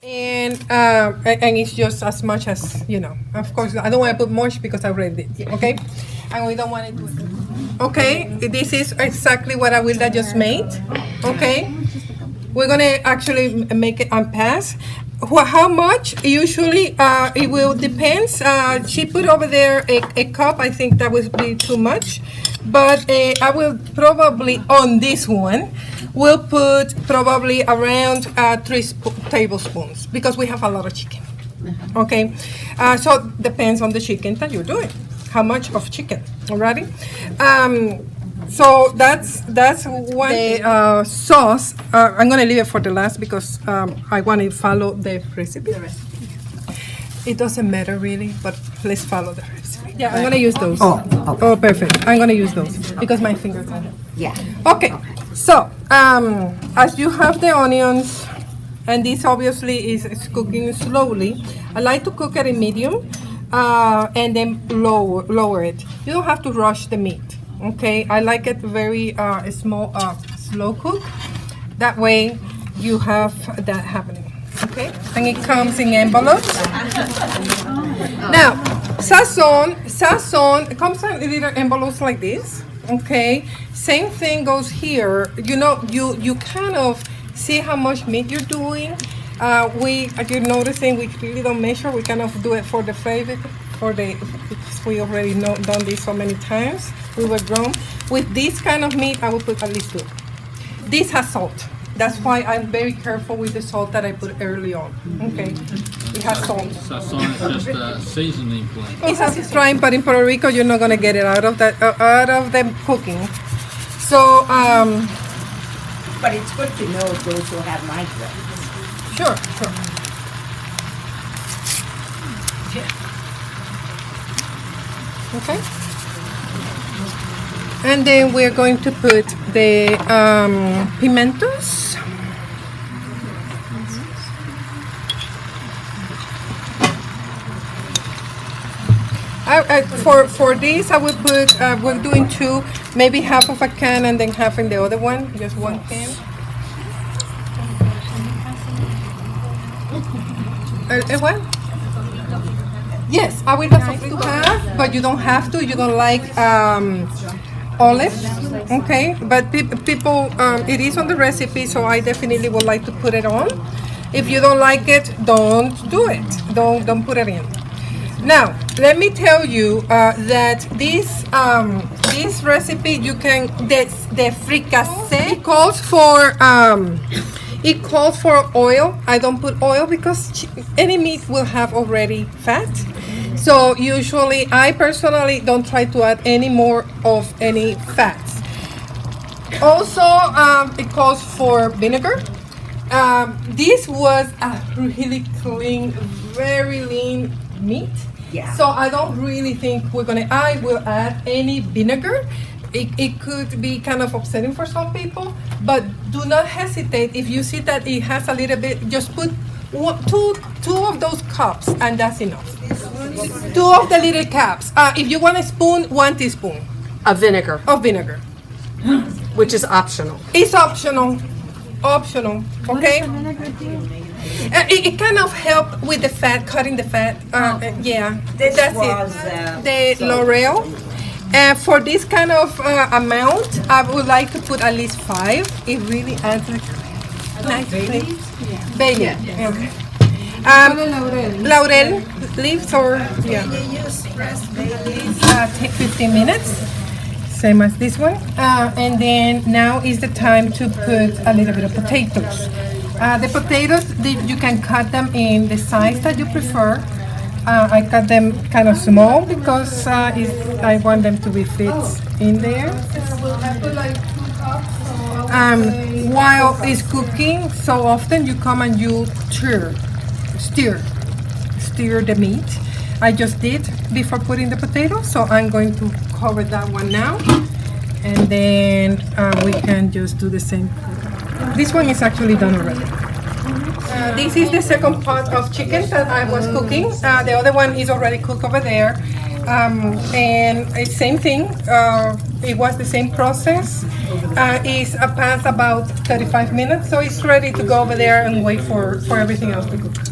And it's just as much as, of course, I don't want to put much because I already did, okay? And we don't want to do it. Okay, this is exactly what Awilda just made, okay? We're going to actually make it on pass. How much? Usually, it will depends. She put over there a cup. I think that would be too much. But I will probably, on this one, we'll put probably around 3 tablespoons because we have a lot of chicken. Okay? So depends on the chicken that you're doing. How much of chicken, alrighty? So that's one. The sauce, I'm going to leave it for the last because I want to follow the recipe. It doesn't matter really, but let's follow the recipe. Yeah, I'm going to use those. Oh, perfect. I'm going to use those because my fingers are. Yeah. Okay, so as you have the onions, and this obviously is cooking slowly, I like to cook it in medium and then lower it. You don't have to rush the meat. Okay, I like it very small, slow cook. That way you have that happening. Okay, and it comes in envelopes. Now, Sazon comes in little envelopes like this. Okay, same thing goes here. You kind of see how much meat you're doing. You're noticing we really don't measure. We kind of do it for the flavor, because we already done this so many times. We were grown. With this kind of meat, I will put at least 2. This has salt. That's why I'm very careful with the salt that I put early on. Okay, it has salt. Sazon is just a seasoning blend. It's as trying, but in Puerto Rico, you're not gonna get it out of them cooking. So, But it's good to know those who have migraines. sure. Okay. And then we're going to put the pimientos. For this, I will put, we're doing 2, maybe half of a can and then half in the other one, just 1 can. What? Yes, I will have to have, but you don't have to. You don't like olive, okay? But people, it is on the recipe, so I definitely would like to put it on. If you don't like it, don't do it. Don't put it in. Now, let me tell you that this recipe you can the fricassee it calls for oil. I don't put oil because any meat will have already fat. So usually, I personally don't try to add any more of any fats. Also, it calls for vinegar. This was a really clean, very lean meat. Yeah. So I don't really think I will add any vinegar. It could be kind of upsetting for some people, but do not hesitate. If you see that it has a little bit, just put two of those cups, and that's enough. 2 of the little cups. If you want a spoon, 1 teaspoon Of vinegar, of vinegar. which is optional. It's optional, okay? It kind of help with the fat, cutting the fat. Yeah, This that's was, it. The laurel. And for this kind of amount, I would like to put at least 5. It really adds a nice flavor. Bay leaf. Okay. Laurel leaves or yeah. Take 15 minutes. Same as this one. And then now is the time to put a little bit of potatoes. The potatoes, you can cut them in the size that you prefer. I cut them kind of small because I want them to be fit in there. I put like 2 cups. While it's cooking, so often you come and you stir the meat. I just did before putting the potatoes, so I'm going to cover that one now, and then we can just do the same. This one is actually done already. This is the second pot of chicken that I was cooking. The other one is already cooked over there. And it's same thing. It was the same process. It's past about 35 minutes, so it's ready to go over there and wait for everything else to cook.